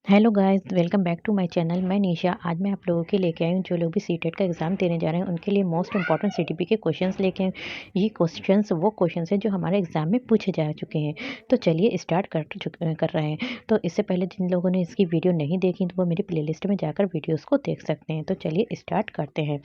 Hello guys, welcome back to my channel. मैं निशा। आज मैं आप लोगों के लेके आई हूँ जो लोग भी सीटेट का एग्ज़ाम देने जा रहे हैं उनके लिए मोस्ट इंपॉर्टेंट सीटीपी के क्वेश्चंस लेके आई हूँ। ये क्वेश्चंस वो क्वेश्चंस हैं जो हमारे एग्ज़ाम में पूछे जा चुके हैं। तो चलिए स्टार्ट कर रहे हैं। तो इससे पहले जिन लोगों ने इसकी वीडियो नहीं देखी तो वो मेरी प्लेलिस्ट में जाकर वीडियोज़ को देख सकते हैं। तो चलिए स्टार्ट करते हैं।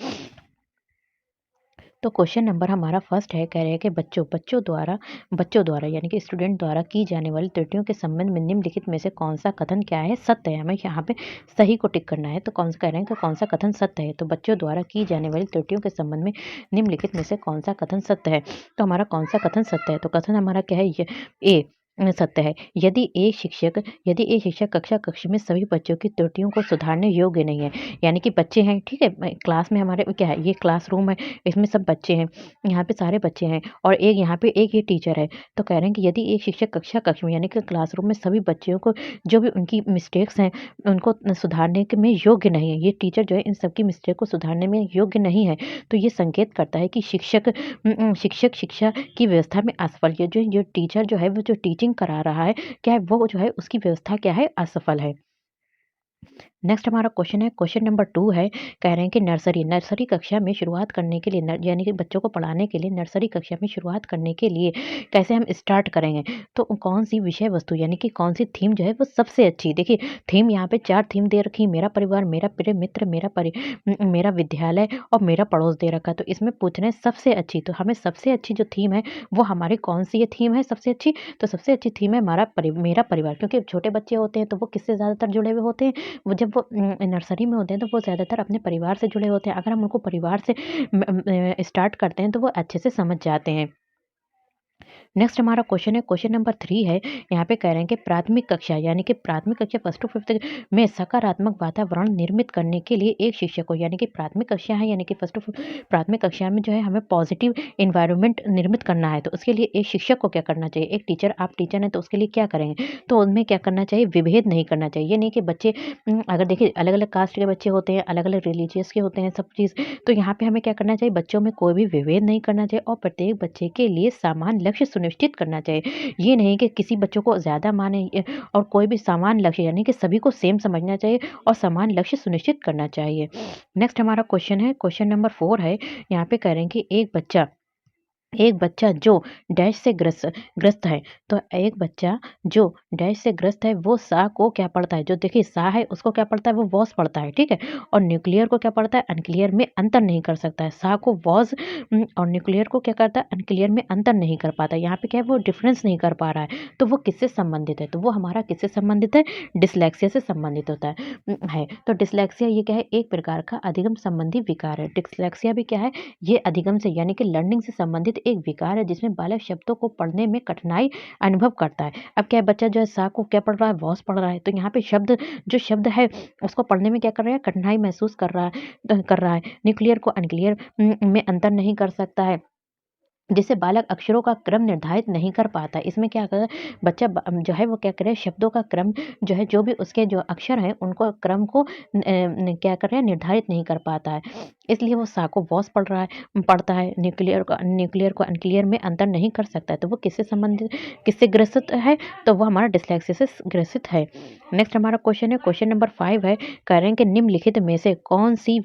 तो क्वेश्चन नंबर हमारा फर्स्ट है, कह रहे हैं कि बच्चों द्वारा यानी कि स्टूडेंट द्वारा की जाने वाली त्रुटियों के संबंध में निम्नलिखित में से कौन सा कथन क्या है सत्य है। हमें यहाँ पे सही को टिक करना है। तो कौन सा कह रहे हैं कि कौन सा कथन सत्य है। तो बच्चों द्वारा की जाने वाली त्रुटियों के संबंध में निम्नलिखित में से कौन सा कथन सत्य है। तो हमारा कौन सा कथन सत्य है। तो कथन हमारा क्या है, ए सत्य है। यदि एक शिक्षक कक्षा कक्ष में सभी बच्चों की त्रुटियों को सुधारने योग्य नहीं है, यानी कि बच्चे हैं, ठीक है, क्लास में हमारे क्या है, ये क्लासरूम है, इसमें सब बच्चे हैं, यहाँ पे सारे बच्चे हैं और एक यहाँ पे एक ये टीचर है। तो कह रहे हैं कि यदि एक शिक्षक कक्षा कक्ष में यानी कि क्लासरूम में सभी बच्चों को जो भी उनकी मिस्टेक्स हैं उनको सुधारने के में योग्य नहीं है, ये टीचर जो है इन सबकी मिस्टेक को सुधारने में योग्य नहीं है, तो ये संकेत करता है कि शिक्षक शिक्षा की व्यवस्था में असफल। ये जो टीचर जो है वो जो टीचिंग करा रहा है, क्या है वो जो है उसकी व्यवस्था क्या है, असफल है। नेक्स्ट हमारा क्वेश्चन है, क्वेश्चन नंबर 2 है, कह रहे हैं कि नर्सरी कक्षा में शुरुआत करने के लिए यानी कि बच्चों को पढ़ाने के लिए नर्सरी कक्षा में शुरुआत करने के लिए कैसे हम स्टार्ट करेंगे। तो कौन सी विषय वस्तु यानी कि कौन सी थीम जो है वो सबसे अच्छी। देखिए थीम यहाँ पे 4 थीम दे रखी, मेरा परिवार, मेरा प्रिय मित्र, मेरा विद्यालय और मेरा पड़ोस दे रखा। तो इसमें पूछना है सबसे अच्छी। तो हमें सबसे अच्छी जो थीम है वो हमारी कौन सी ये थीम है सबसे अच्छी। तो सबसे अच्छी थीम है मेरा परिवार, क्योंकि छोटे बच्चे होते हैं तो वो किससे ज़्यादातर जुड़े हुए होते हैं, वो जब वो नर्सरी में होते हैं तो वो ज़्यादातर अपने परिवार से जुड़े होते हैं। अगर हम उनको परिवार से स्टार्ट करते हैं तो वो अच्छे से समझ जाते हैं। नेक्स्ट हमारा क्वेश्चन है, क्वेश्चन नंबर 3 है, यहाँ पे कह रहे हैं कि प्राथमिक कक्षा यानी कि प्राथमिक कक्षा फर्स्ट टू फिफ्थ में सकारात्मक वातावरण निर्मित करने के लिए एक शिक्षक को, यानी कि प्राथमिक कक्षा है यानी कि फर्स्ट टू प्राथमिक कक्षा में जो है हमें पॉजिटिव इन्वायरमेंट निर्मित करना है। तो उसके लिए एक शिक्षक को क्या करना चाहिए। एक टीचर, आप टीचर हैं तो उसके लिए क्या करेंगे, तो उनमें क्या करना चाहिए, विभेद नहीं करना चाहिए। ये नहीं कि बच्चे अगर देखिए अलग अलग कास्ट के बच्चे होते हैं, अलग अलग रिलीजियस के होते हैं, सब चीज़। तो यहाँ पे हमें क्या करना चाहिए, बच्चों में कोई भी विभेद नहीं करना चाहिए और प्रत्येक बच्चे के लिए समान लक्ष्य सुनिश्चित करना चाहिए। ये नहीं कि किसी बच्चों को ज़्यादा माने और कोई भी समान लक्ष्य, यानी कि सभी को सेम समझना चाहिए और समान लक्ष्य सुनिश्चित करना चाहिए। नेक्स्ट हमारा क्वेश्चन है, क्वेश्चन नंबर 4 है, यहाँ पे कह रहे हैं कि एक बच्चा जो डैश से ग्रस्त है। तो एक बच्चा जो डैश से ग्रस्त है वो सा को क्या पढ़ता है। जो देखिए सा है उसको क्या पढ़ता है, वो वॉस पढ़ता है, ठीक है। और न्यूक्लियर को क्या पढ़ता है, अनक्लियर में अंतर नहीं कर सकता है। सा को वॉस और न्यूक्लियर को क्या करता है, अनक्लियर में अंतर नहीं कर पाता। यहाँ पे क्या है, वो डिफरेंस नहीं कर पा रहा है। तो वो किससे संबंधित है, तो वो हमारा किससे संबंधित है, डिसलेक्सिया से संबंधित होता है। तो डिसलेक्सिया ये क्या है, एक प्रकार का अधिगम संबंधी विकार है। डिसलेक्सिया भी क्या है, ये अधिगम से यानी कि लर्निंग से संबंधित एक विकार है जिसमें बालक शब्दों को पढ़ने में कठिनाई अनुभव करता है। अब क्या है, बच्चा जो है सा को क्या पढ़ रहा है, वॉस पढ़ रहा है। तो यहाँ पे शब्द है उसको पढ़ने में क्या कर रहा है, कठिनाई महसूस कर रहा है। न्यूक्लियर को अनक्लियर में अंतर नहीं कर सकता है, जिससे बालक अक्षरों का क्रम निर्धारित नहीं कर पाता। इसमें क्या कर बच्चा जो है वो क्या करे, शब्दों का क्रम जो है, जो भी उसके जो अक्षर हैं उनको क्रम को क्या कर रहे हैं, निर्धारित नहीं कर पाता है। इसलिए वो सा को वॉस पढ़ता है, न्यूक्लियर को अनक्लियर में अंतर नहीं कर सकता है। तो वो किससे ग्रसित है, तो वो हमारा डिस्लेक्सिया से ग्रसित है। नेक्स्ट हमारा क्वेश्चन है, क्वेश्चन नंबर 5 है, कह रहे हैं कि निम्नलिखित में से कौन सी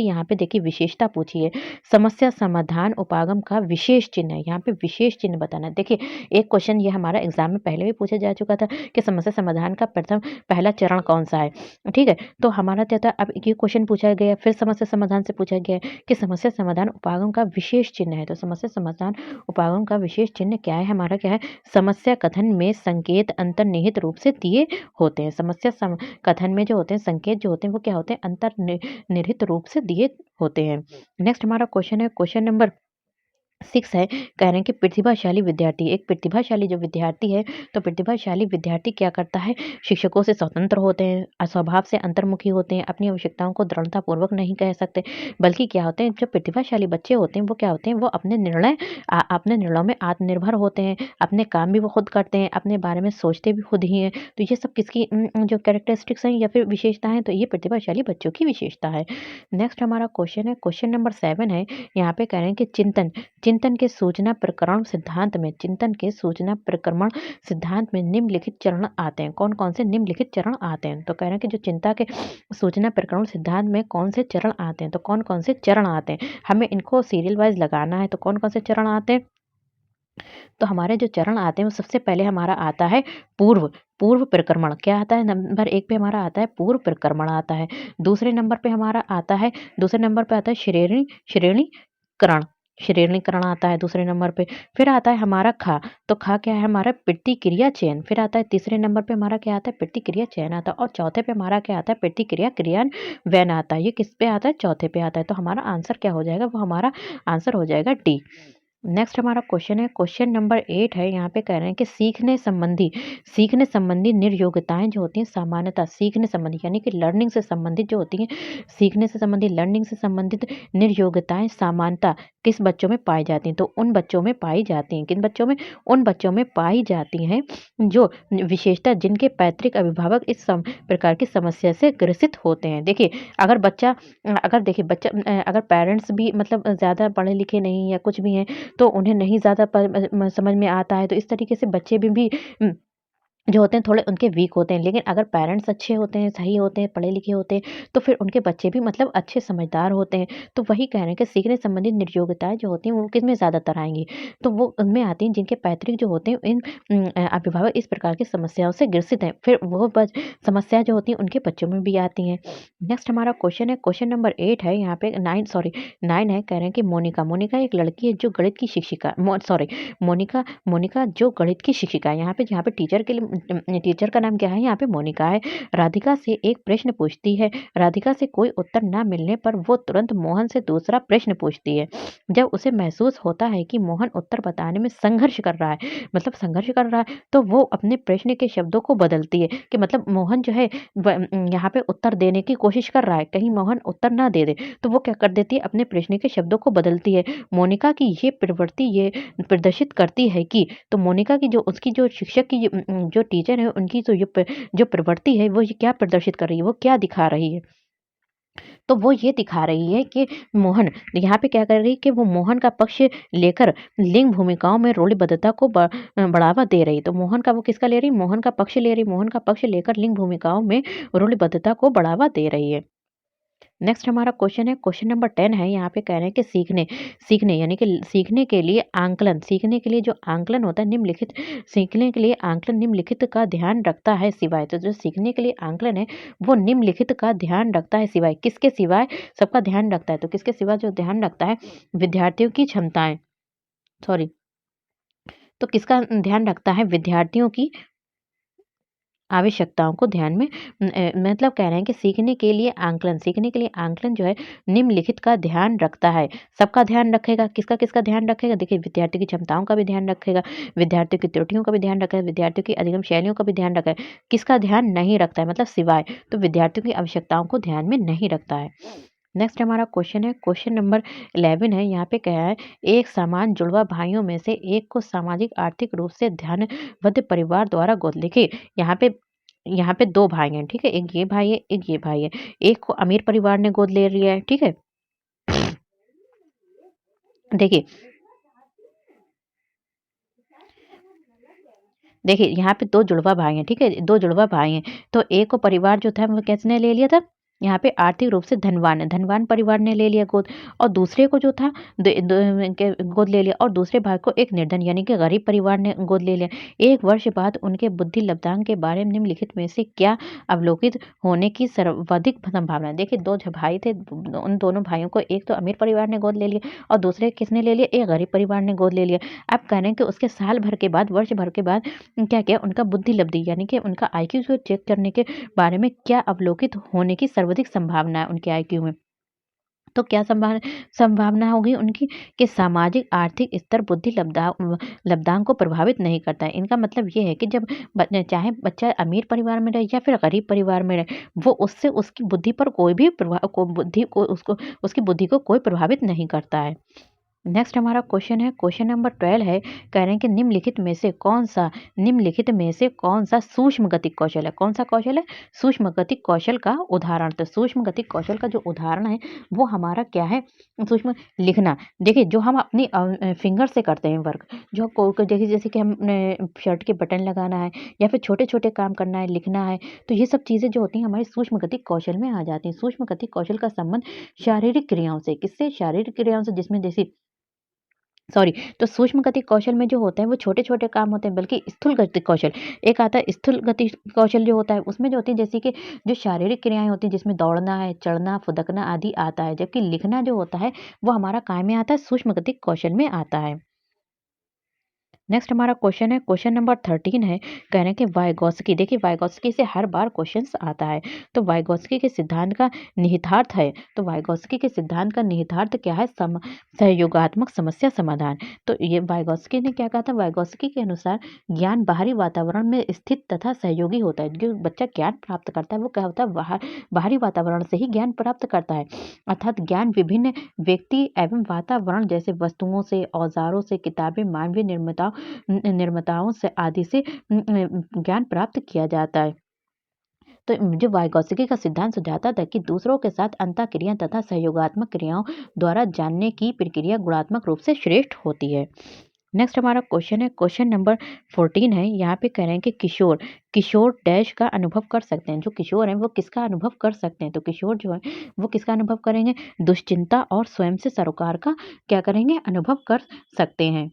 यहाँ पे देखिए विशेषता पूछी है। समस्या समाधान उपागम का विशेष चिन्ह है, यहाँ पे विशेष चिन्ह बताना है। देखिए एक क्वेश्चन ये हमारा एग्जाम में पहले भी पूछा जा चुका था कि समस्या समाधान का पहला चरण कौन सा है, ठीक है। तो हमारा क्या था, अब ये क्वेश्चन पूछा गया, फिर समस्या समाधान से पूछा गया है कि समस्या समाधान उपागम का विशेष चिन्ह है। तो समस्या समाधान उपागम का विशेष चिन्ह क्या है, हमारा क्या है, समस्या कथन में संकेत अंतर्निहित रूप से दिए होते हैं। कथन में जो होते हैं संकेत जो होते हैं वो क्या होते हैं, अंतर्निहित रूप से दिए होते हैं। नेक्स्ट हमारा क्वेश्चन है, क्वेश्चन नंबर 6 है, कह रहे हैं कि प्रतिभाशाली विद्यार्थी, एक प्रतिभाशाली जो विद्यार्थी है, तो प्रतिभाशाली विद्यार्थी क्या करता है, शिक्षकों से स्वतंत्र होते हैं, स्वभाव से अंतर्मुखी होते हैं, अपनी आवश्यकताओं को दृढ़तापूर्वक नहीं कह सकते, बल्कि क्या होते हैं, जो प्रतिभाशाली बच्चे होते हैं वो क्या होते हैं, वो अपने निर्णयों में आत्मनिर्भर होते हैं, अपने काम भी वो खुद करते हैं, अपने बारे में सोचते भी खुद ही हैं। तो ये सब किसकी जो कैरेक्टरिस्टिक्स हैं या फिर विशेषता हैं, तो ये प्रतिभाशाली बच्चों की विशेषता है। नेक्स्ट हमारा क्वेश्चन है, क्वेश्चन नंबर 7 है, यहाँ पे कह रहे हैं कि चिंतन के सूचना प्रकरण सिद्धांत में चिंतन के सूचना प्रक्रमण सिद्धांत में निम्नलिखित चरण आते हैं। कौन-कौन से निम्नलिखित चरण आते हैं? तो कह रहे हैं कि जो चिंता के सूचना प्रकरण सिद्धांत में कौन से चरण आते हैं? तो कौन-कौन से चरण आते हैं? हमें इनको सीरियल वाइज़ लगाना है। तो कौन-कौन से चरण आते हैं? तो हमारे जो चरण आते हैं वो सबसे पहले हमारा आता है पूर्व पूर्व परिक्रमण। क्या आता है? नंबर 1 पे हमारा आता है पूर्व परिक्रमण आता है। दूसरे नंबर पे हमारा आता है दूसरे नंबर पे आता है श्रेणीकरण श्रेणीकरण आता है दूसरे नंबर पे। फिर आता है हमारा खा। तो खा क्या है? हमारा प्रतिक्रिया चयन। फिर आता है तीसरे नंबर पे हमारा क्या आता है? प्रतिक्रिया चयन आता है। और चौथे पे हमारा क्या आता है? प्रतिक्रिया क्रियान्वयन आता है। ये किस पे आता है? चौथे पे आता है। तो हमारा आंसर क्या हो जाएगा? वो हमारा आंसर हो जाएगा डी। नेक्स्ट हमारा क्वेश्चन है, क्वेश्चन नंबर 8 है। यहाँ पे कह रहे हैं कि सीखने संबंधी निर्योग्यताएं जो होती हैं सामान्यतः सीखने संबंधी यानी कि लर्निंग से संबंधित जो होती हैं सीखने से संबंधित लर्निंग से संबंधित निर्योग्यताएं सामान्यतः किस बच्चों में पाई जाती हैं? तो उन बच्चों में पाई जाती हैं। किन बच्चों में? उन बच्चों में पाई जाती हैं जो विशेषतः जिनके पैतृक अभिभावक इस प्रकार की समस्या से ग्रसित होते हैं। देखिए, अगर बच्चा अगर देखिए बच्चा अगर पेरेंट्स भी मतलब ज़्यादा पढ़े लिखे नहीं या कुछ भी हैं तो उन्हें नहीं ज़्यादा समझ में आता है, तो इस तरीके से बच्चे भी जो होते हैं थोड़े उनके वीक होते हैं। लेकिन अगर पेरेंट्स अच्छे होते हैं, सही होते हैं, पढ़े लिखे होते हैं, तो फिर उनके बच्चे भी मतलब अच्छे समझदार होते हैं। तो वही कह रहे हैं कि सीखने संबंधित निर्योग्यताएँ जो होती हैं वो किसमें ज़्यादातर आएँगी? तो वो उनमें आती हैं जिनके पैतृक जो होते हैं अभिभावक इस प्रकार की समस्याओं से ग्रसित हैं। फिर वो समस्या जो होती हैं उनके बच्चों में भी आती हैं। नेक्स्ट हमारा क्वेश्चन है, क्वेश्चन नंबर 8 है। यहाँ पे 9 है। कह रहे हैं कि मोनिका एक लड़की है जो गणित की शिक्षिका मोनिका जो गणित की शिक्षिका है। यहाँ पे टीचर का नाम क्या है? यहाँ पे मोनिका है। राधिका से एक प्रश्न पूछती है। राधिका से कोई उत्तर ना मिलने पर वो तुरंत मोहन से दूसरा प्रश्न पूछती है। जब उसे महसूस होता है कि मोहन उत्तर बताने में संघर्ष कर रहा है तो वो अपने प्रश्न के शब्दों को बदलती है कि मतलब मोहन जो है यहाँ पे उत्तर देने की कोशिश कर रहा है, कहीं मोहन उत्तर ना दे दे, तो वो क्या कर देती है? अपने प्रश्न के शब्दों को बदलती है। मोनिका की ये प्रवृत्ति ये प्रदर्शित करती है कि तो मोनिका की जो उसकी जो शिक्षक की जो टीचर है उनकी जो प्रवृत्ति है वो ये क्या प्रदर्शित कर रही है? वो क्या दिखा रही है? तो वो ये दिखा रही है कि मोहन यहाँ पे क्या कर रही है कि वो मोहन का पक्ष लेकर लिंग भूमिकाओं में रूढ़िबद्धता को बढ़ावा दे रही है। तो मोहन का वो किसका ले रही है? मोहन का पक्ष ले रही है। मोहन का पक्ष लेकर लिंग भूमिकाओं में रूढ़िबद्धता को बढ़ावा दे रही है। नेक्स्ट हमारा क्वेश्चन है, क्वेश्चन नंबर 10 है। यहाँ पे कह रहे हैं कि सीखने यानी कि सीखने के लिए जो आंकलन होता है निम्नलिखित सीखने के लिए आंकलन निम्नलिखित का ध्यान रखता है सिवाय। तो जो सीखने के लिए आंकलन है वो निम्नलिखित का ध्यान रखता है सिवाय। किसके सिवाय? सबका ध्यान रखता है। तो किसके सिवाय जो ध्यान रखता है? विद्यार्थियों की क्षमताएं सॉरी तो किसका ध्यान रखता है? विद्यार्थियों की आवश्यकताओं को ध्यान में मतलब कह रहे हैं कि सीखने के लिए आंकलन जो है निम्नलिखित का ध्यान रखता है। सबका ध्यान रखेगा। किसका ध्यान रखेगा? देखिए, विद्यार्थी की क्षमताओं का भी ध्यान रखेगा, विद्यार्थियों की त्रुटियों का भी ध्यान रखेगा, विद्यार्थियों की अधिगम शैलियों का भी ध्यान रखेगा। किसका ध्यान नहीं रखता है? मतलब सिवाय। तो विद्यार्थियों की आवश्यकताओं को ध्यान में नहीं रखता है। नेक्स्ट हमारा क्वेश्चन है, क्वेश्चन नंबर 11 है। यहाँ पे क्या है? एक समान जुड़वा भाइयों में से एक को सामाजिक आर्थिक रूप से ध्यानबद्ध परिवार द्वारा गोद लिखी। यहाँ पे 2 भाई हैं, ठीक है? एक ये भाई है, एक ये भाई है। एक को अमीर परिवार ने गोद ले लिया है, ठीक है? देखिए देखिए, यहाँ पे 2 जुड़वा भाई हैं, ठीक है? 2 जुड़वा भाई हैं। तो एक को परिवार जो था वो किसने ले लिया था? यहाँ पे आर्थिक रूप से धनवान परिवार ने ले लिया गोद। और दूसरे को जो था द द के गोद ले लिया और दूसरे भाई को एक निर्धन यानी कि गरीब परिवार ने गोद ले लिया। 1 वर्ष बाद उनके बुद्धि लब्धांक के बारे में निम्नलिखित में से क्या अवलोकित होने की सर्वाधिक संभावना है? देखिए, 2 जो भाई थे उन दोनों भाइयों को एक तो अमीर परिवार ने गोद ले लिया और दूसरे किसने ले लिया? एक गरीब परिवार ने गोद ले लिया। अब कह रहे हैं कि उसके साल भर के बाद, वर्ष भर के बाद क्या किया? उनका बुद्धि लब्धि यानी कि उनका आईक्यू को चेक करने के बारे में क्या अवलोकित होने की सर्वाधिक संभावना है उनके आईक्यू में? तो क्या संभावना होगी उनकी कि सामाजिक आर्थिक स्तर बुद्धि लब्धांक को प्रभावित नहीं करता है। इनका मतलब ये है कि जब चाहे बच्चा अमीर परिवार में रहे या फिर गरीब परिवार में रहे, वो उससे उसकी बुद्धि पर कोई भी प्रभाव को बुद्धि को उसको उसकी बुद्धि को कोई प्रभावित नहीं करता है। नेक्स्ट हमारा क्वेश्चन है, क्वेश्चन नंबर 12 है, कह रहे हैं कि निम्नलिखित में से कौन सा सूक्ष्म गतिक कौशल है? कौन सा कौशल है? सूक्ष्म गतिक कौशल का उदाहरण। तो सूक्ष्म गतिक कौशल का जो उदाहरण है वो हमारा क्या है? सूक्ष्म लिखना। देखिए जो हम अपनी फिंगर से करते हैं वर्क, जो देखिए जैसे कि हम शर्ट के बटन लगाना है या फिर छोटे छोटे काम करना है, लिखना है, तो ये सब चीज़ें जो होती हैं हमारी सूक्ष्म गतिक कौशल में आ जाती हैं। सूक्ष्म गतिक कौशल का संबंध शारीरिक क्रियाओं से, किससे? शारीरिक क्रियाओं से, जिसमें जैसे सॉरी, तो सूक्ष्म गति कौशल में जो होते हैं वो छोटे-छोटे काम होते हैं, बल्कि स्थूल गति कौशल, एक आता है स्थूल गति कौशल जो होता है उसमें जो होती है जैसे कि जो शारीरिक क्रियाएँ होती हैं जिसमें दौड़ना है, चढ़ना, फुदकना आदि आता है, जबकि लिखना जो होता है वो हमारा काय में आता है? सूक्ष्म गति कौशल में आता है। नेक्स्ट हमारा क्वेश्चन है, क्वेश्चन नंबर 13 है, कह रहे हैं कि वाइगॉत्स्की, देखिए वाइगॉत्स्की से हर बार क्वेश्चंस आता है, तो वाइगॉत्स्की के सिद्धांत का निहितार्थ है, तो वाइगॉत्स्की के सिद्धांत का निहितार्थ क्या है? सहयोगात्मक समस्या समाधान। तो ये वाइगॉत्स्की ने क्या कहा था? वाइगॉत्स्की के अनुसार ज्ञान बाहरी वातावरण में स्थित तथा सहयोगी होता है। जो बच्चा ज्ञान प्राप्त करता है वो क्या होता है? बाहरी वातावरण से ही ज्ञान प्राप्त करता है, अर्थात ज्ञान विभिन्न व्यक्ति एवं वातावरण जैसे वस्तुओं से, औजारों से, किताबें, मानवीय निर्माताओं से आदि से ज्ञान प्राप्त किया जाता है। तो जो वाइगॉत्स्की का सिद्धांत सुझाता था कि दूसरों के साथ अंतःक्रिया तथा सहयोगात्मक क्रियाओं द्वारा जानने की प्रक्रिया गुणात्मक रूप से श्रेष्ठ होती है। नेक्स्ट हमारा क्वेश्चन है, क्वेश्चन नंबर 14 है, यहाँ पे कह रहे हैं कि किशोर किशोर डैश का अनुभव कर सकते हैं। जो किशोर हैं वो किसका अनुभव कर सकते हैं? तो किशोर जो है वो किसका अनुभव करेंगे? दुश्चिंता और स्वयं से सरोकार का क्या करेंगे? अनुभव कर सकते हैं।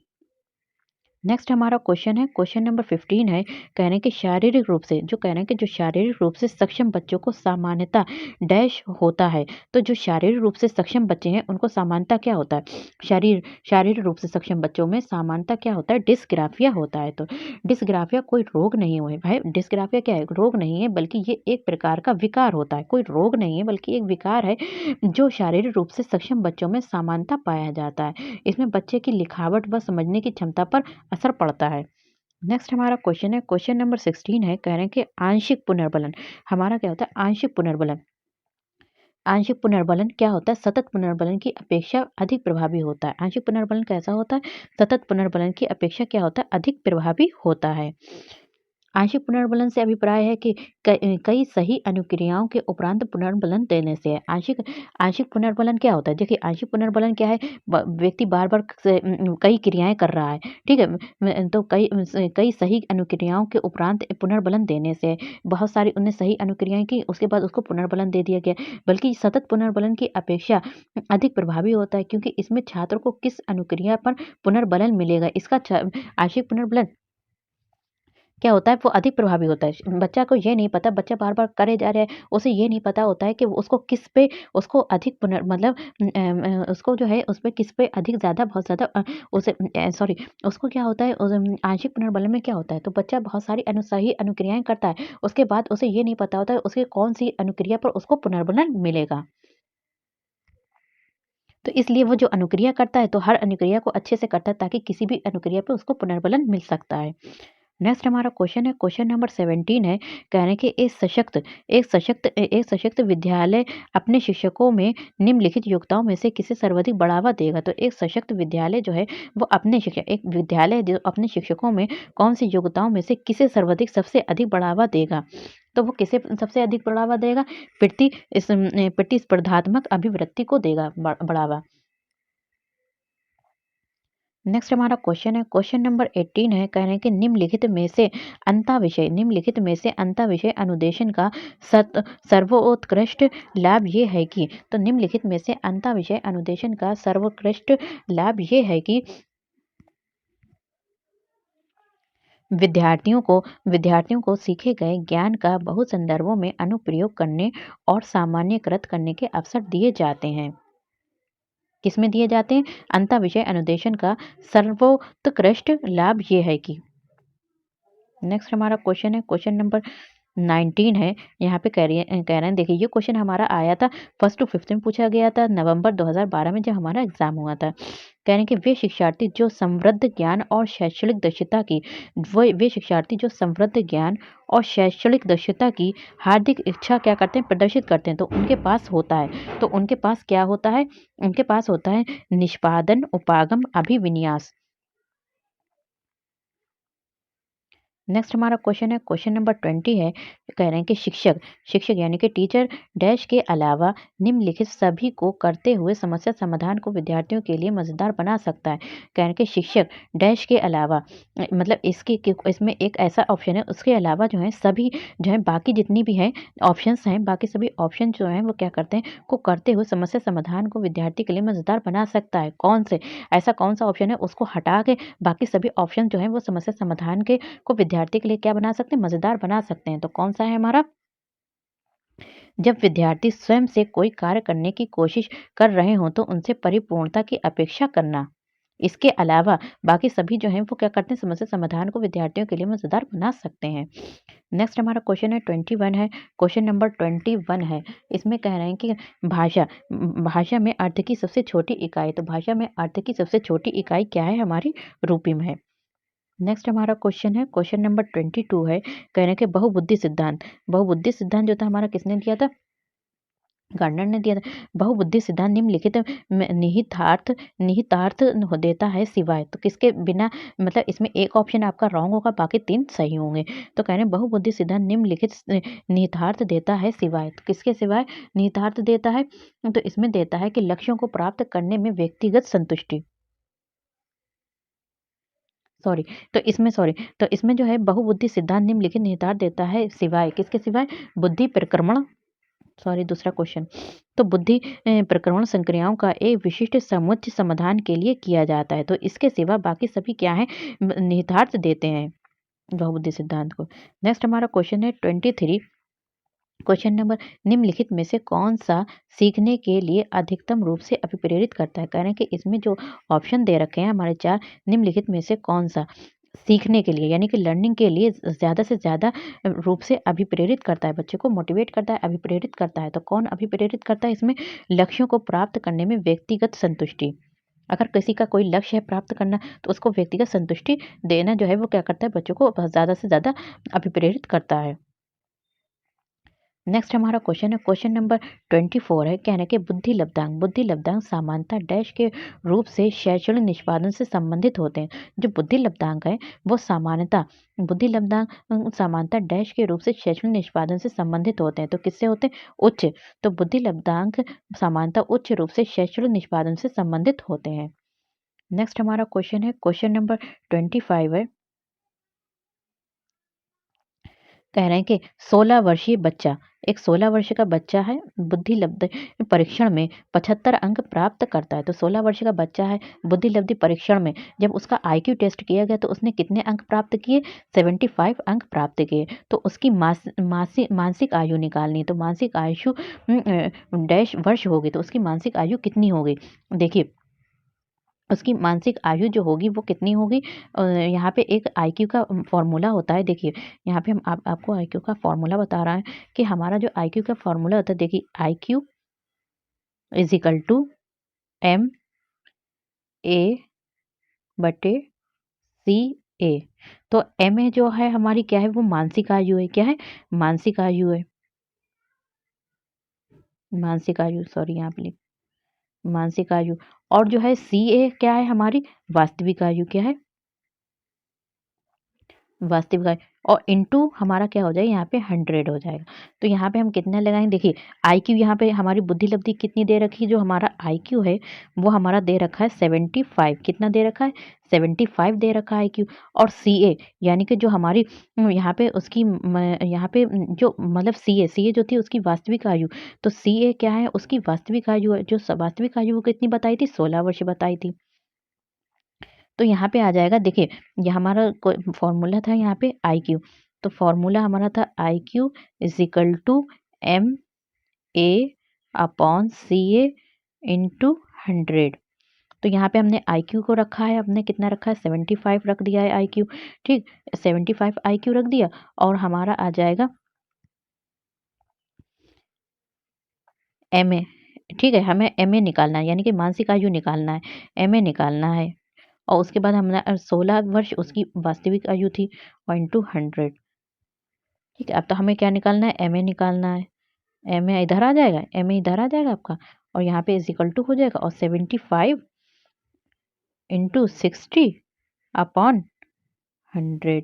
नेक्स्ट हमारा क्वेश्चन है, क्वेश्चन नंबर 15 है, कह रहे हैं कि शारीरिक रूप से, जो कह रहे हैं कि जो शारीरिक रूप से सक्षम बच्चों को सामान्यता डैश होता है। तो जो शारीरिक रूप से सक्षम बच्चे हैं उनको सामान्यता क्या होता है? शारीरिक रूप से सक्षम बच्चों में सामान्यता क्या होता है? डिस्ग्राफिया होता है। तो डिस्ग्राफिया कोई रोग नहीं है भाई, डिस्ग्राफिया क्या है? रोग नहीं है, बल्कि ये एक प्रकार का विकार होता है। कोई रोग नहीं है बल्कि एक विकार है जो शारीरिक रूप से सक्षम बच्चों में सामान्यता पाया जाता है। इसमें बच्चे की लिखावट व समझने की क्षमता पर असर पड़ता है। नेक्स्ट हमारा क्वेश्चन है, क्वेश्चन नंबर 16 है, कह रहे हैं कि आंशिक पुनर्बलन हमारा क्या होता है? आंशिक पुनर्बलन। आंशिक पुनर्बलन क्या होता है? सतत पुनर्बलन की अपेक्षा अधिक प्रभावी होता है। आंशिक पुनर्बलन कैसा होता है? सतत पुनर्बलन की अपेक्षा क्या होता है? अधिक प्रभावी होता है। आंशिक पुनर्बलन से अभिप्राय है कि कई सही अनुक्रियाओं के उपरांत पुनर्बलन देने से है। आंशिक आंशिक पुनर्बलन क्या होता है? देखिए आंशिक पुनर्बलन क्या है? व्यक्ति बार बार कई क्रियाएं कर रहा है, ठीक है, तो कई सही अनुक्रियाओं के उपरांत पुनर्बलन देने से है। बहुत सारी उनने सही अनुक्रियाएं की, उसके बाद उसको पुनर्बलन दे दिया गया, बल्कि सतत पुनर्बलन की अपेक्षा अधिक प्रभावी होता है, क्योंकि इसमें छात्र को किस अनुक्रिया पर पुनर्बलन मिलेगा, इसका आंशिक पुनर्बलन क्या होता है? वो अधिक प्रभावी होता है। बच्चा को ये नहीं पता, बच्चा बार-बार करे जा रहा है, उसे ये नहीं पता होता है कि वो उसको किस पे उसको अधिक मतलब उसको जो है उस पे किस पे अधिक ज़्यादा बहुत ज़्यादा उसे सॉरी, उसको क्या होता है आंशिक पुनर्बलन में क्या होता है? तो बच्चा बहुत सारी सही अनुक्रियाएँ करता है, उसके बाद उसे ये नहीं पता होता है उसकी कौन-सी अनुक्रिया पर उसको पुनर्बलन मिलेगा। तो इसलिए वो जो अनुक्रिया करता है तो हर अनुक्रिया को अच्छे से करता है ताकि किसी भी अनुक्रिया पे उसको पुनर्बलन मिल सकता है। नेक्स्ट हमारा क्वेश्चन है, क्वेश्चन नंबर 17 है, कह रहे हैं कि एक सशक्त विद्यालय अपने शिक्षकों में निम्नलिखित योग्यताओं में से किसे सर्वाधिक बढ़ावा देगा? तो एक सशक्त विद्यालय जो है वो अपने शिक्षक एक विद्यालय जो अपने शिक्षकों में कौन सी योग्यताओं में से किसे सर्वाधिक सबसे अधिक बढ़ावा देगा? तो वो किसे सबसे अधिक बढ़ावा देगा? प्रतिस्पर्धात्मक अभिवृत्ति को देगा बढ़ावा। नेक्स्ट हमारा क्वेश्चन है, क्वेश्चन नंबर 18 है, कह रहे हैं कि निम्नलिखित में से अंतःविषय अनुदेशन का सर्वोत्कृष्ट लाभ ये है कि, तो निम्नलिखित में से अंतःविषय अनुदेशन का सर्वोत्कृष्ट लाभ ये है कि विद्यार्थियों को सीखे गए ज्ञान का बहु संदर्भों में अनुप्रयोग करने और सामान्यकृत करने के अवसर दिए जाते हैं। किसमें दिए जाते हैं? अंतःविषय अनुदेशन का सर्वोत्कृष्ट लाभ ये है कि। नेक्स्ट हमारा क्वेश्चन है, क्वेश्चन नंबर 19 है। यहाँ पे कह रहे हैं देखिए ये क्वेश्चन हमारा आया था 1st टू 5th में पूछा गया था नवंबर 2012 में जब हमारा एग्जाम हुआ था। कह रहे हैं कि वे शिक्षार्थी जो समृद्ध ज्ञान और शैक्षणिक दक्षता की वे शिक्षार्थी जो समृद्ध ज्ञान और शैक्षणिक दक्षता की हार्दिक इच्छा क्या करते हैं प्रदर्शित करते हैं तो उनके पास होता है। तो उनके पास क्या होता है? उनके पास होता है निष्पादन, उपागम, अभिविन्यास। नेक्स्ट हमारा क्वेश्चन है क्वेश्चन नंबर 20 है। कह रहे हैं कि शिक्षक शिक्षक यानी कि टीचर डैश के अलावा निम्नलिखित सभी को करते हुए समस्या समाधान को विद्यार्थियों के लिए मजेदार बना सकता है। कह रहे हैं कि शिक्षक डैश के अलावा मतलब इसमें एक ऐसा ऑप्शन है उसके अलावा जो है सभी जो है बाकी जितनी भी है ऑप्शंस हैं बाकी सभी ऑप्शन जो हैं वो क्या करते हैं को करते हुए समस्या समाधान को विद्यार्थी के लिए मजेदार बना सकता है। कौन से ऐसा कौन सा ऑप्शन है उसको हटा के बाकी सभी ऑप्शन जो है वो समस्या समाधान के को विद्यार्थी के लिए क्या बना सकते हैं मजेदार बना सकते हैं। तो कौन सा है हमारा? जब विद्यार्थी स्वयं से कोई कार्य करने की कोशिश कर रहे हों तो उनसे परिपूर्णता की अपेक्षा करना। इसके अलावा बाकी सभी जो हैं वो क्या करते हैं समस्या समाधान को विद्यार्थियों के लिए मजेदार बना सकते हैं। नेक्स्ट हमारा क्वेश्चन है 21 है। क्वेश्चन नंबर 21 है। इसमें कह रहे हैं कि भाषा में अर्थ की सबसे छोटी इकाई तो भाषा में अर्थ की सबसे छोटी इकाई क्या है? हमारी रूपी में है। नेक्स्ट हमारा क्वेश्चन है क्वेश्चन नंबर 22 है। कह रहे हैं कि बहुबुद्धि सिद्धांत जो था हमारा किसने दिया था? गार्डनर ने दिया था। बहुबुद्धि सिद्धांत निम्नलिखित में निहितार्थ देता है सिवाय तो किसके बिना मतलब इसमें एक ऑप्शन आपका रॉन्ग होगा बाकी 3 सही होंगे। तो कह रहे हैं बहुबुद्धि सिद्धांत निम्नलिखित निहितार्थ देता है सिवाय तो किसके सिवाय निहितार्थ देता है? तो इसमें देता है कि लक्ष्यों को प्राप्त करने में व्यक्तिगत संतुष्टि सॉरी तो इसमें जो है बहुबुद्धि सिद्धांत निम्नलिखित निहितार्थ देता है सिवाय किसके सिवाय? बुद्धि प्रक्रमण सॉरी दूसरा क्वेश्चन तो बुद्धि प्रक्रमण संक्रियाओं का एक विशिष्ट समुच्चय समाधान के लिए किया जाता है तो इसके सिवा बाकी सभी क्या है निहितार्थ देते हैं बहुबुद्धि सिद्धांत को। नेक्स्ट हमारा क्वेश्चन है 23। क्वेश्चन नंबर निम्नलिखित में से कौन सा सीखने के लिए अधिकतम रूप से अभिप्रेरित करता है? कह रहे हैं कि इसमें जो ऑप्शन दे रखे हैं हमारे 4 निम्नलिखित में से कौन सा सीखने के लिए यानी कि लर्निंग के लिए ज़्यादा से ज़्यादा रूप से अभिप्रेरित करता है बच्चे को मोटिवेट करता है अभिप्रेरित करता है। तो कौन अभिप्रेरित करता है इसमें? लक्ष्यों को प्राप्त करने में व्यक्तिगत संतुष्टि। अगर किसी का कोई लक्ष्य है प्राप्त करना तो उसको व्यक्तिगत संतुष्टि देना जो है वो क्या करता है बच्चों को ज़्यादा से ज़्यादा अभिप्रेरित करता है। नेक्स्ट हमारा क्वेश्चन है क्वेश्चन नंबर 24 है। कहने के बुद्धि लब्धांक सामान्यतः डैश के रूप से शैक्षणिक निष्पादन से संबंधित होते हैं। जो बुद्धि लब्धांक है वो सामान्यतः डैश के रूप से शैक्षणिक निष्पादन से संबंधित होते हैं। तो किससे होते हैं? उच्च। तो बुद्धि लब्धांक सामान्यतः उच्च रूप से शैक्षणिक निष्पादन से संबंधित होते हैं। नेक्स्ट हमारा क्वेश्चन है क्वेश्चन नंबर 25 है। कह रहे हैं कि 16 वर्षीय बच्चा एक 16 वर्ष का बच्चा है बुद्धि लब्धि परीक्षण में 75 अंक प्राप्त करता है। तो 16 वर्ष का बच्चा है बुद्धि लब्धि परीक्षण में जब उसका आईक्यू टेस्ट किया गया तो उसने कितने अंक प्राप्त किए? 75 अंक प्राप्त किए। तो उसकी मानसिक आयु निकालनी है। तो मानसिक आयु डैश वर्ष होगी तो उसकी मानसिक आयु कितनी होगी? देखिए उसकी मानसिक आयु जो होगी वो कितनी होगी? यहाँ पे एक आईक्यू का फॉर्मूला होता है। देखिए यहाँ पे हम आपको आईक्यू का फॉर्मूला बता रहा है कि हमारा जो आईक्यू का फॉर्मूला होता है देखिए IQ is equal to M A बटे सी ए। तो एम ए जो है हमारी क्या है? वो मानसिक आयु है। क्या है? मानसिक आयु है। मानसिक आयु सॉरी यहाँ पे मानसिक आयु और जो है सी ए क्या है? हमारी वास्तविक आयु। क्या है? वास्तविक आयु और इनटू हमारा क्या हो जाएगा? यहाँ पे 100 हो जाएगा। तो यहाँ पे हम कितना लगाएंगे? देखिए आईक्यू यहाँ पे हमारी बुद्धि लब्धि कितनी दे रखी है? जो हमारा आईक्यू है वो हमारा दे रखा है 75। कितना दे रखा है? 75 दे रखा है आईक्यू। और सी ए यानी कि जो हमारी यहाँ पे उसकी यहाँ पे जो मतलब सी ए जो थी उसकी वास्तविक आयु तो सी ए क्या है? उसकी वास्तविक आयु है। जो वास्तविक आयु वो कितनी बताई थी? 16 वर्ष बताई थी। तो यहाँ पे आ जाएगा देखिए ये हमारा फॉर्मूला था यहाँ पे आई क्यू। तो फॉर्मूला हमारा था I Q is equal to M A upon C A into 100। तो यहाँ पे हमने आई क्यू को रखा है हमने कितना रखा है? 75 रख दिया है आई क्यू। ठीक 75 आई क्यू रख दिया और हमारा आ जाएगा एमए, ठीक है? हमें एमए निकालना है, यानी कि मानसिक आयु निकालना है, एमए निकालना है और उसके बाद हमने 16 वर्ष उसकी वास्तविक आयु थी और इंटू 100, ठीक है? अब तो हमें क्या निकालना है? एमए निकालना है। एमए इधर आ जाएगा, एमए इधर आ जाएगा आपका और यहाँ पे इज़ इक्वल टू हो जाएगा और 75 इंटू 60 अपॉन 100।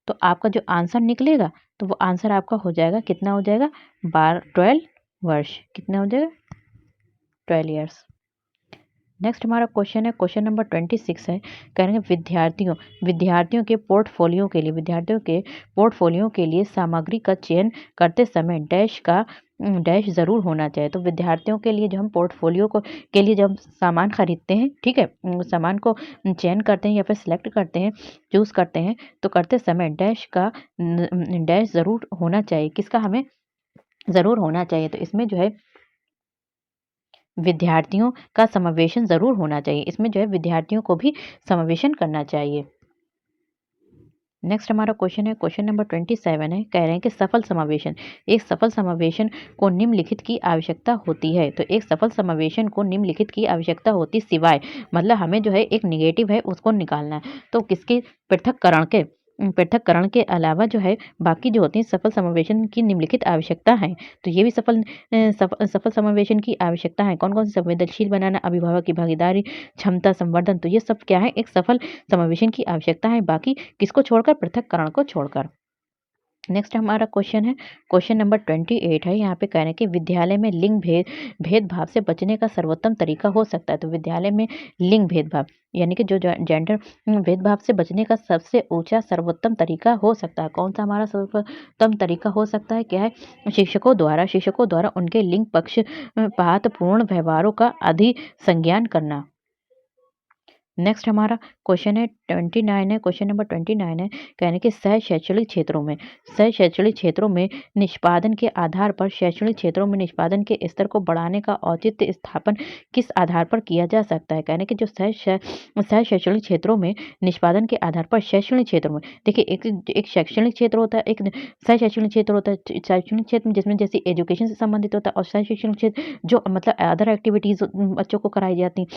तो आपका जो आंसर निकलेगा, तो वो आंसर आपका हो जाएगा, कितना हो जाएगा? 12 वर्ष। कितना हो जाएगा? 12 ईयर्स। नेक्स्ट हमारा क्वेश्चन है, क्वेश्चन नंबर 26 है। कह रहे हैं विद्यार्थियों के पोर्टफोलियो के लिए सामग्री का चयन करते समय डैश ज़रूर होना चाहिए। तो विद्यार्थियों के लिए जो हम पोर्टफोलियो को के लिए जब हम सामान खरीदते हैं, ठीक है? सामान को चयन करते हैं या फिर सिलेक्ट करते हैं, चूज़ करते हैं, तो करते समय डैश ज़रूर होना चाहिए। किसका हमें ज़रूर होना चाहिए? तो इसमें जो है विद्यार्थियों का समावेशन ज़रूर होना चाहिए। इसमें जो है विद्यार्थियों को भी समावेशन करना चाहिए। नेक्स्ट हमारा क्वेश्चन है, क्वेश्चन नंबर 27 है। कह रहे हैं कि सफल समावेशन, एक सफल समावेशन को निम्नलिखित की आवश्यकता होती है। तो एक सफल समावेशन को निम्नलिखित की आवश्यकता होती सिवाय, मतलब हमें जो है एक नेगेटिव है उसको निकालना है। तो किसके पृथक्करण के अलावा जो है बाकी जो होती हैं सफल समावेशन की निम्नलिखित आवश्यकता है। तो ये भी सफल समावेशन की आवश्यकता है। कौन-कौन सी? संवेदनशील बनाना, अभिभावक की भागीदारी, क्षमता संवर्धन। तो ये सब क्या है? एक सफल समावेशन की आवश्यकता है। बाकी किसको छोड़कर? पृथक्करण को छोड़कर। नेक्स्ट हमारा क्वेश्चन है, क्वेश्चन नंबर 28 है। यहाँ पे कह रहे हैं कि विद्यालय में भेदभाव से बचने का सर्वोत्तम तरीका हो सकता है। तो विद्यालय में लिंग भेदभाव, यानी कि जो जेंडर भेदभाव से बचने का सबसे ऊंचा सर्वोत्तम तरीका हो सकता है। कौन सा हमारा सर्वोत्तम तरीका हो सकता है? क्या है? शिक्षकों द्वारा उनके लिंग पक्षपात पूर्ण व्यवहारों का अधिसंज्ञान करना। नेक्स्ट हमारा क्वेश्चन है 29 है, क्वेश्चन नंबर 29 है। कहने के शैक्षणिक क्षेत्रों में निष्पादन के आधार पर शैक्षणिक क्षेत्रों में निष्पादन के स्तर को बढ़ाने का औचित्य स्थापन किस आधार पर किया जा सकता है? कहने के जो सह शैक्षणिक क्षेत्रों में निष्पादन के आधार पर शैक्षणिक क्षेत्रों में, देखिए एक शैक्षणिक क्षेत्र होता है, एक सह शैक्षणिक क्षेत्र होता है। शैक्षणिक क्षेत्र में जिसमें जैसे एजुकेशन से संबंधित होता है और सह शैक्षणिक क्षेत्र जो मतलब अदर एक्टिविटीज बच्चों को कराई जाती हैं।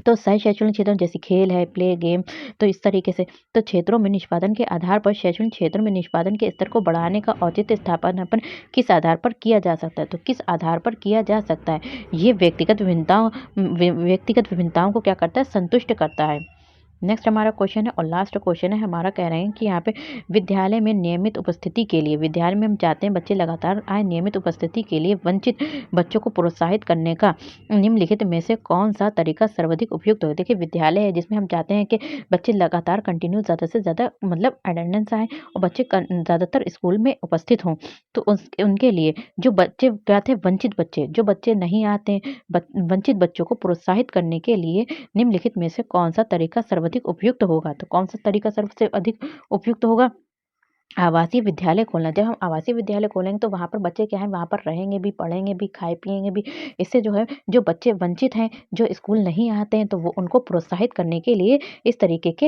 तो सह शैक्षणिक क्षेत्र जैसे खेल है, प्ले गेम, तो इस तरीके से तो क्षेत्रों में निष्पादन के आधार पर शैक्षणिक क्षेत्र में निष्पादन के स्तर को बढ़ाने का औचित्य स्थापन अपन किस आधार पर किया जा सकता है? तो किस आधार पर किया जा सकता है? ये व्यक्तिगत विभिन्नताओं को क्या करता है? संतुष्ट करता है। नेक्स्ट हमारा क्वेश्चन है और लास्ट क्वेश्चन है हमारा। कह रहे हैं कि यहाँ पे विद्यालय में नियमित उपस्थिति के लिए, विद्यालय में हम चाहते हैं बच्चे लगातार आए, नियमित उपस्थिति के लिए वंचित बच्चों को प्रोत्साहित करने का निम्नलिखित में से कौन सा तरीका सर्वाधिक उपयुक्त होगा? देखिए विद्यालय है जिसमें हम चाहते हैं कि बच्चे लगातार कंटिन्यू ज़्यादा से ज़्यादा मतलब अटेंडेंस आए और बच्चे ज़्यादातर स्कूल में उपस्थित हों। तो उनके लिए जो बच्चे क्या थे? वंचित बच्चे, जो बच्चे नहीं आते, वंचित बच्चों को प्रोत्साहित करने के लिए निम्नलिखित में से कौन सा तरीका सर्वाधिक उपयुक्त होगा? तो कौन सा तरीका सबसे अधिक उपयुक्त होगा? आवासीय विद्यालय खोलना। जब हम आवासीय विद्यालय खोलेंगे तो वहाँ पर बच्चे क्या है? वहाँ पर रहेंगे भी, पढ़ेंगे भी, खाए-पिएँगे भी। इससे जो है जो बच्चे वंचित हैं, जो स्कूल नहीं आते हैं, तो वो उनको प्रोत्साहित करने के लिए इस तरीके के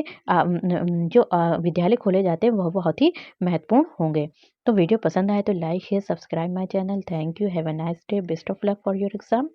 विद्यालय खोले जाते हैं वह बहुत ही महत्वपूर्ण होंगे। तो वीडियो पसंद आए तो like, share, subscribe my channel. Thank you. Have a nice day. Best of luck for your exam.